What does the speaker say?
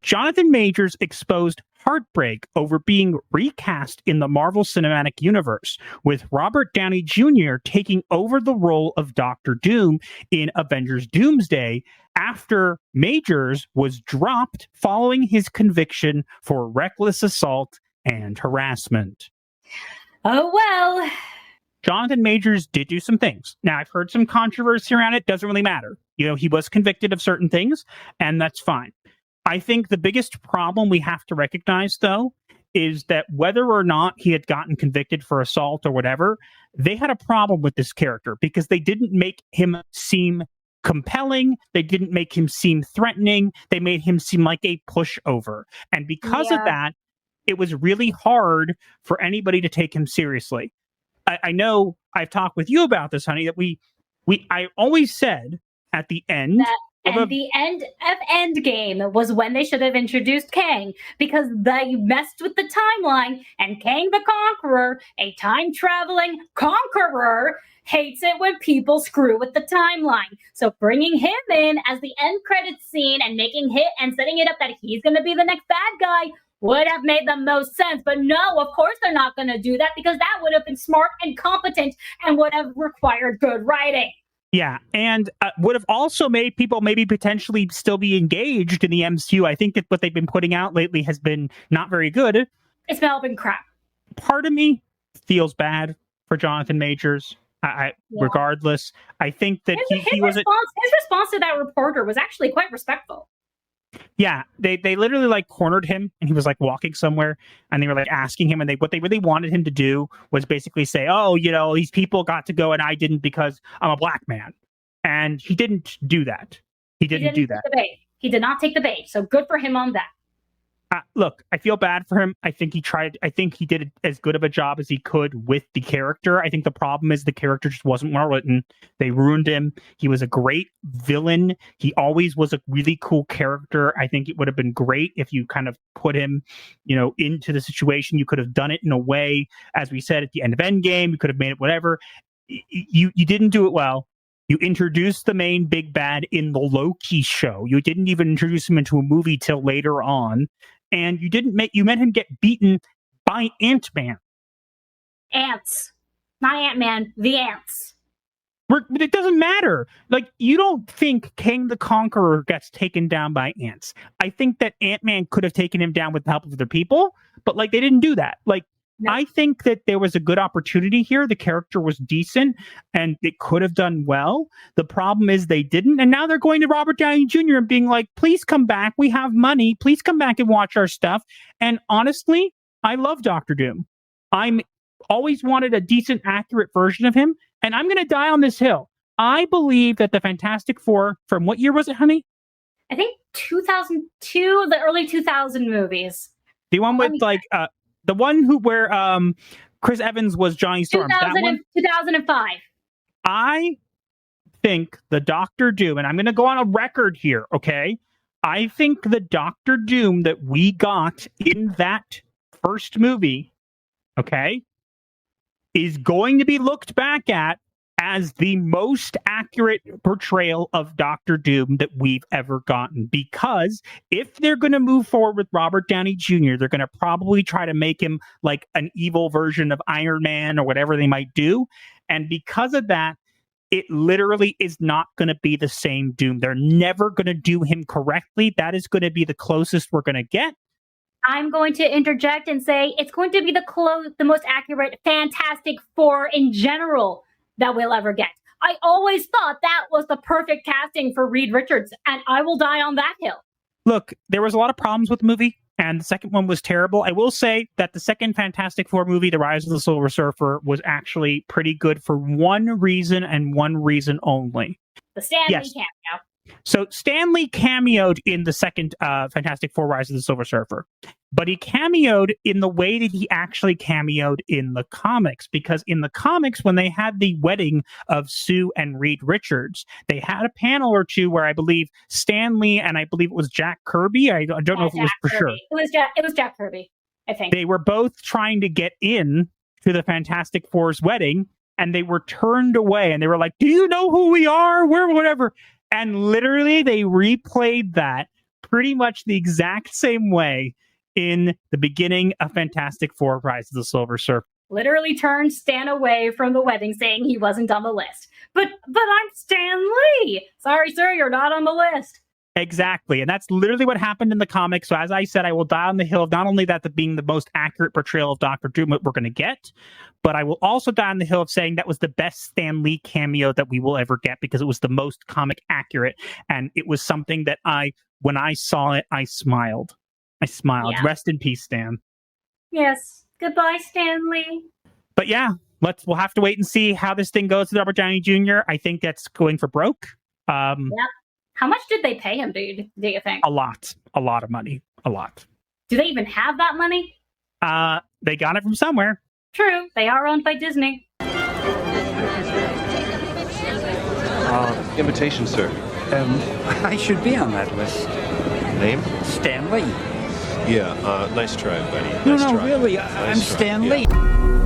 Jonathan Majors exposed heartbreak over being recast in the Marvel Cinematic Universe, with Robert Downey Jr. taking over the role of Doctor Doom in Avengers Doomsday after Majors was dropped following his conviction for reckless assault and harassment. Oh, well. Jonathan Majors did do some things. Now, I've heard some controversy around it. Doesn't really matter. You know, he was convicted of certain things, and that's fine. I think the biggest problem we have to recognize, though, is that whether or not he had gotten convicted for assault or whatever, they had a problem with this character because they didn't make him seem compelling. They didn't make him seem threatening. They made him seem like a pushover. And because of that, it was really hard for anybody to take him seriously. I know I've talked with you about this, honey, that I always said at the end... the end of Endgame was when they should have introduced Kang, because they messed with the timeline, and Kang the Conqueror, a time-traveling conqueror, hates it when people screw with the timeline. So bringing him in as the end credits scene and making it and setting it up that he's going to be the next bad guy would have made the most sense. But no, of course they're not going to do that, because that would have been smart and competent and would have required good writing. Yeah, and would have also made people maybe potentially still be engaged in the MCU. I think that what they've been putting out lately has been not very good. It's all been crap. Part of me feels bad for Jonathan Majors. Regardless, I think that his response to that reporter was actually quite respectful. Yeah, they literally like cornered him, and he was like walking somewhere, and they were like asking him, and what they really wanted him to do was basically say, "Oh, you know, these people got to go and I didn't because I'm a black man," and he didn't do that. He didn't do that. He did not take the bait. So good for him on that. Look, I feel bad for him. I think he did as good of a job as he could with the character. I think the problem is the character just wasn't well written. They ruined him. He was a great villain. He always was a really cool character. I think it would have been great if you kind of put him, you know, into the situation. You could have done it in a way, as we said at the end of Endgame. You could have made it whatever. You didn't do it well. You introduced the main big bad in the Loki show. You didn't even introduce him into a movie till later on. And you made him get beaten by Ant-Man. Ants. Not Ant-Man, the ants. It doesn't matter. Like, you don't think Kang the Conqueror gets taken down by ants. I think that Ant-Man could have taken him down with the help of other people, but like they didn't do that. Like, no. I think that there was a good opportunity here. The character was decent and it could have done well. The problem is they didn't. And now they're going to Robert Downey Jr. and being like, please come back. We have money. Please come back and watch our stuff. And honestly, I love Dr. Doom. I'm always wanted a decent, accurate version of him. And I'm going to die on this hill. I believe that the Fantastic Four, from what year was it, honey? I think 2002, the early 2000 movies. The one with the one where Chris Evans was Johnny Storm. 2005. I think the Doctor Doom, and I'm going to go on a record here, okay? I think the Doctor Doom that we got in that first movie, okay, is going to be looked back at as the most accurate portrayal of Doctor Doom that we've ever gotten. Because if they're going to move forward with Robert Downey Jr., they're going to probably try to make him like an evil version of Iron Man or whatever they might do. And because of that, it literally is not going to be the same Doom. They're never going to do him correctly. That is going to be the closest we're going to get. I'm going to interject and say it's going to be the most accurate Fantastic Four in general that we'll ever get. I always thought that was the perfect casting for Reed Richards, and I will die on that hill. Look, there was a lot of problems with the movie, and the second one was terrible. I will say that the second Fantastic Four movie, The Rise of the Silver Surfer, was actually pretty good for one reason and one reason only. The Stan Lee cameo. So Stan Lee cameoed in the second Fantastic Four Rise of the Silver Surfer, but he cameoed in the way that he actually cameoed in the comics, because in the comics, when they had the wedding of Sue and Reed Richards, they had a panel or two where I believe Stan Lee and I believe it was Jack Kirby. I don't know if it was for sure. It was Jack Kirby, I think. They were both trying to get in to the Fantastic Four's wedding, and they were turned away, and they were like, "Do you know who we are? We're whatever." And literally, they replayed that pretty much the exact same way in the beginning of Fantastic Four: Rise of the Silver Surfer. Literally turned Stan away from the wedding, saying he wasn't on the list. But I'm Stan Lee. Sorry, sir, you're not on the list. Exactly. And that's literally what happened in the comics. So as I said, I will die on the hill of not only that being the most accurate portrayal of Doctor Doom that we're going to get, but I will also die on the hill of saying that was the best Stan Lee cameo that we will ever get, because it was the most comic accurate. And it was something that when I saw it, I smiled. Yeah. Rest in peace, Stan. Yes. Goodbye, Stan Lee. But yeah, we'll have to wait and see how this thing goes with Robert Downey Jr. I think that's going for broke. Yeah. How much did they pay him, dude? Do you think? A lot of money. A lot. Do they even have that money? They got it from somewhere. True. They are owned by Disney. Invitation, sir. I should be on that list. Name? Stan Lee. Yeah, nice try, buddy. No, Nice try. really, Nice I'm try. Stan Yeah. Lee.